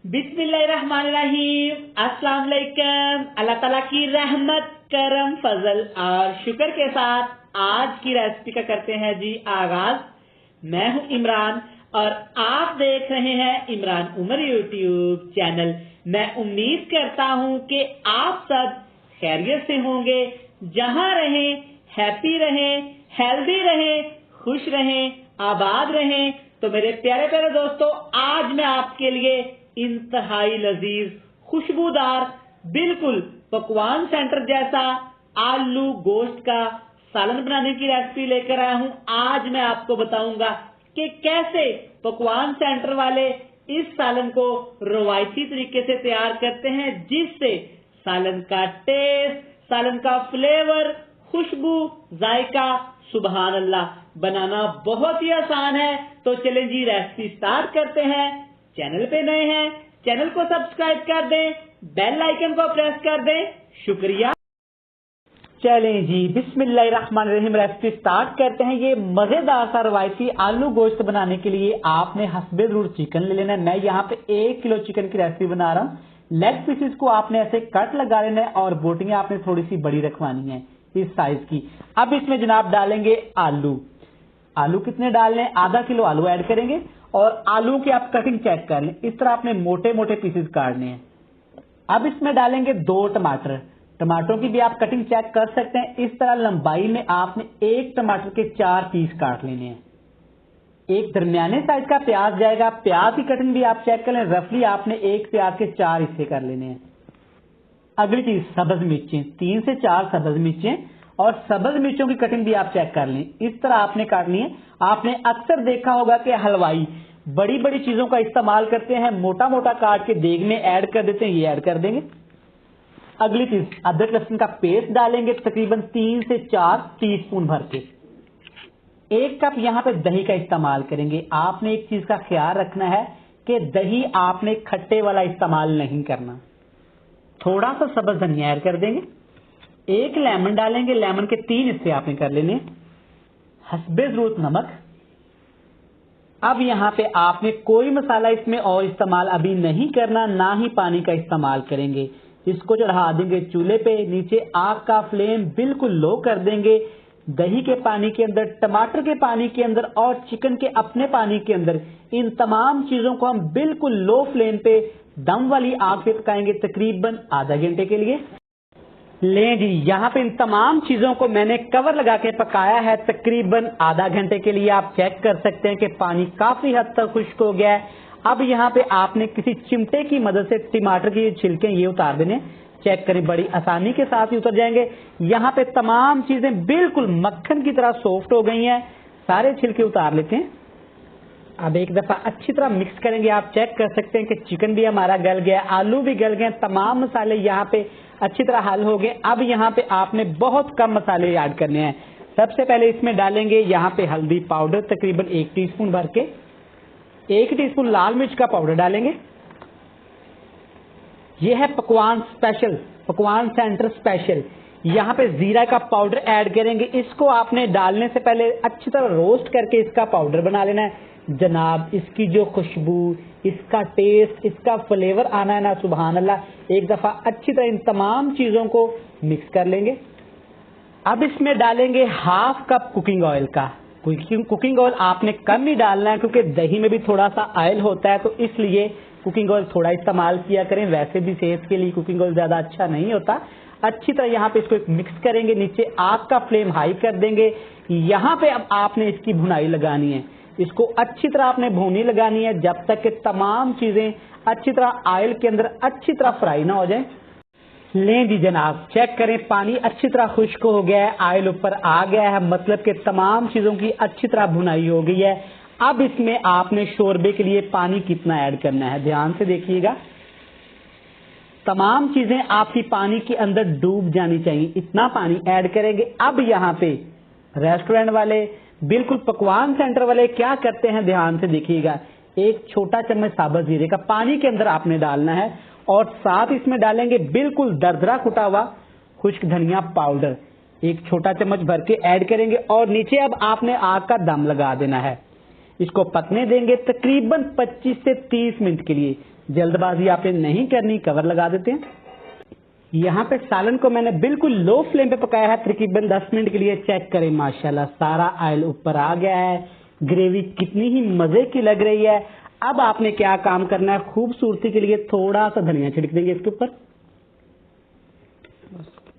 बिस्मिल्लाहिर्रहमानिर्रहीम। अस्सलाम वालेकुम। अल्लाह ताला की रहमत, करम, फजल और शुक्र के साथ आज की रेसिपी का करते हैं जी आगाज। मैं हूं इमरान और आप देख रहे हैं इमरान उमर यूट्यूब चैनल। मैं उम्मीद करता हूं कि आप सब खैरियत से होंगे, जहां रहें हैप्पी रहें, हेल्दी रहें, खुश रहें, आबाद रहें। तो मेरे प्यारे प्यारे दोस्तों, आज मैं आपके लिए इंतहाई लजीज, खुशबूदार, बिल्कुल पकवान सेंटर जैसा आलू गोश्त का सालन बनाने की रेसिपी लेकर आया हूं। आज मैं आपको बताऊंगा कि कैसे पकवान सेंटर वाले इस सालन को रवायती तरीके से तैयार करते हैं, जिससे सालन का टेस्ट, सालन का फ्लेवर, खुशबू, जायका, सुबहान अल्लाह, बनाना बहुत ही आसान है। तो चलें जी रेसिपी स्टार्ट करते हैं। चैनल पे नए हैं, चैनल को सब्सक्राइब कर दें, बेल आइकन को प्रेस कर दें। शुक्रिया। चलें जी बिस्मिल्लाहिर्रहमानिर्रहीम रेसिपी स्टार्ट करते हैं। ये मजेदार सा रवायती आलू गोश्त बनाने के लिए आपने हस्बे जरूर चिकन ले लेना है। मैं यहाँ पे 1 किलो चिकन की रेसिपी बना रहा हूँ। लेग पीसेस को आपने ऐसे कट लगा लेना है और बोटियां आपने थोड़ी सी बड़ी रखवानी है, इस साइज की। अब इसमें जनाब डालेंगे आलू। आलू कितने डालने हैं? आधा किलो आलू ऐड करेंगे और आलू की आप कटिंग चेक कर लें। इस तरह आपने मोटे मोटे पीसेस काटने हैं। अब इसमें डालेंगे 2 टमाटर। टमाटरों की भी आप कटिंग चेक कर सकते हैं। इस तरह लंबाई में आपने 1 टमाटर के 4 पीस काट लेने हैं। एक दरमियाने साइज का प्याज जाएगा। प्याज की कटिंग भी आप चेक कर लें। रफली आपने 1 प्याज के 4 हिस्से कर लेने हैं। अगली चीज सब्ज मिर्चें, 3 से 4 सब्ज मिर्चें, और सब्ज मिर्चों की कटिंग भी आप चेक कर लें। इस तरह आपने काटनी है। आपने अक्सर देखा होगा कि हलवाई बड़ी बड़ी चीजों का इस्तेमाल करते हैं, मोटा मोटा काट के देग में ऐड कर देते हैं। ये ऐड कर देंगे। अगली चीज अदरक लहसुन का पेस्ट डालेंगे, तकरीबन 3 से 4 टीस्पून भर के। 1 कप यहाँ पे दही का इस्तेमाल करेंगे। आपने एक चीज का ख्याल रखना है कि दही आपने खट्टे वाला इस्तेमाल नहीं करना। थोड़ा सा सब्ज धनिया ऐड कर देंगे। 1 लेमन डालेंगे। लेमन के 3 हिस्से आपने कर लेने। हस्बे जरूरत नमक। अब यहाँ पे आपने कोई मसाला इसमें और इस्तेमाल अभी नहीं करना, ना ही पानी का इस्तेमाल करेंगे। इसको चढ़ा देंगे चूल्हे पे। नीचे आग का फ्लेम बिल्कुल लो कर देंगे। दही के पानी के अंदर, टमाटर के पानी के अंदर और चिकन के अपने पानी के अंदर इन तमाम चीजों को हम बिल्कुल लो फ्लेम पे दम वाली आग पे पकाएंगे, तकरीबन आधा घंटे के लिए। लें जी, यहाँ पे इन तमाम चीजों को मैंने कवर लगा के पकाया है तकरीबन आधा घंटे के लिए। आप चेक कर सकते हैं कि पानी काफी हद तक खुश्क हो गया है। अब यहाँ पे आपने किसी चिमटे की मदद से टमाटर की छिलके ये उतार देने। चेक करें, बड़ी आसानी के साथ ही उतर जाएंगे। यहाँ पे तमाम चीजें बिल्कुल मक्खन की तरह सॉफ्ट हो गई हैं। सारे छिलके उतार लेते हैं। अब एक दफा अच्छी तरह मिक्स करेंगे। आप चेक कर सकते हैं कि चिकन भी हमारा गल गया, आलू भी गल गए, तमाम मसाले यहाँ पे अच्छी तरह हल हो गए। अब यहाँ पे आपने बहुत कम मसाले ऐड करने हैं। सबसे पहले इसमें डालेंगे यहाँ पे हल्दी पाउडर, तकरीबन 1 टीस्पून भर के। 1 टीस्पून लाल मिर्च का पाउडर डालेंगे। यह है पकवान स्पेशल, पकवान सेंटर स्पेशल। यहाँ पे जीरा का पाउडर ऐड करेंगे। इसको आपने डालने से पहले अच्छी तरह रोस्ट करके इसका पाउडर बना लेना है। जनाब, इसकी जो खुशबू, इसका टेस्ट, इसका फ्लेवर आना है ना, सुबहान अल्लाह। एक दफा अच्छी तरह इन तमाम चीजों को मिक्स कर लेंगे। अब इसमें डालेंगे 1/2 कप कुकिंग ऑयल का। कुकिंग ऑयल आपने कम ही डालना है, क्योंकि दही में भी थोड़ा सा ऑयल होता है, तो इसलिए कुकिंग ऑयल थोड़ा इस्तेमाल किया करें। वैसे भी सेहत के लिए कुकिंग ऑयल ज्यादा अच्छा नहीं होता। अच्छी तरह यहाँ पे इसको मिक्स करेंगे। नीचे आग का फ्लेम हाई कर देंगे। यहाँ पे अब आपने इसकी भुनाई लगानी है। इसको अच्छी तरह आपने भूनी लगानी है जब तक कि तमाम चीजें अच्छी तरह ऑयल के अंदर अच्छी तरह फ्राई ना हो जाए। लें जी जनाब, चेक करें, पानी अच्छी तरह खुश्क हो गया है, ऑयल ऊपर आ गया है, मतलब कि तमाम चीजों की अच्छी तरह भुनाई हो गई है। अब इसमें आपने शोरबे के लिए पानी कितना ऐड करना है, ध्यान से देखिएगा। तमाम चीजें आपकी पानी के अंदर डूब जानी चाहिए, इतना पानी ऐड करेंगे। अब यहाँ पे रेस्टोरेंट वाले, बिल्कुल पकवान सेंटर वाले क्या करते हैं, ध्यान से देखिएगा। 1 छोटा चम्मच साबुत जीरे का पानी के अंदर आपने डालना है और साथ इसमें डालेंगे बिल्कुल दरदरा कुटा हुआ खुश्क धनिया पाउडर। 1 छोटा चम्मच भर के ऐड करेंगे और नीचे अब आपने आग का दम लगा देना है। इसको पकने देंगे तकरीबन 25 से 30 मिनट के लिए। जल्दबाजी आपने नहीं करनी, कवर लगा देते हैं। यहाँ पे सालन को मैंने बिल्कुल लो फ्लेम पे पकाया है तकरीबन 10 मिनट के लिए। चेक करें माशाल्लाह सारा ऑयल ऊपर आ गया है, ग्रेवी कितनी ही मजे की लग रही है। अब आपने क्या काम करना है, खूबसूरती के लिए थोड़ा सा धनिया छिड़क देंगे इसके ऊपर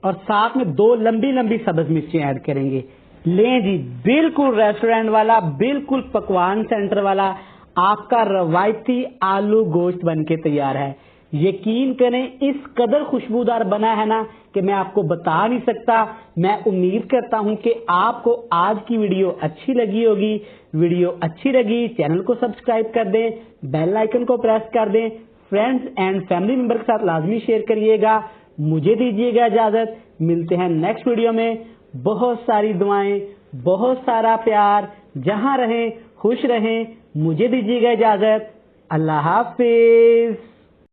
और साथ में 2 लंबी लंबी सब्ज मिर्चें ऐड करेंगे। लें जी, बिल्कुल रेस्टोरेंट वाला, बिल्कुल पकवान सेंटर वाला आपका रवायती आलू गोश्त बनके तैयार है। यकीन करें इस कदर खुशबूदार बना है ना कि मैं आपको बता नहीं सकता। मैं उम्मीद करता हूं कि आपको आज की वीडियो अच्छी लगी होगी। वीडियो अच्छी लगी चैनल को सब्सक्राइब कर दें, बेल आइकन को प्रेस कर दें, फ्रेंड्स एंड फैमिली मेंबर के साथ लाजमी शेयर करिएगा। मुझे दीजिएगा इजाजत, मिलते हैं नेक्स्ट वीडियो में। बहुत सारी दुआएं, बहुत सारा प्यार, जहां रहें खुश रहें। मुझे दीजिएगा इजाजत, अल्लाह हाफिज।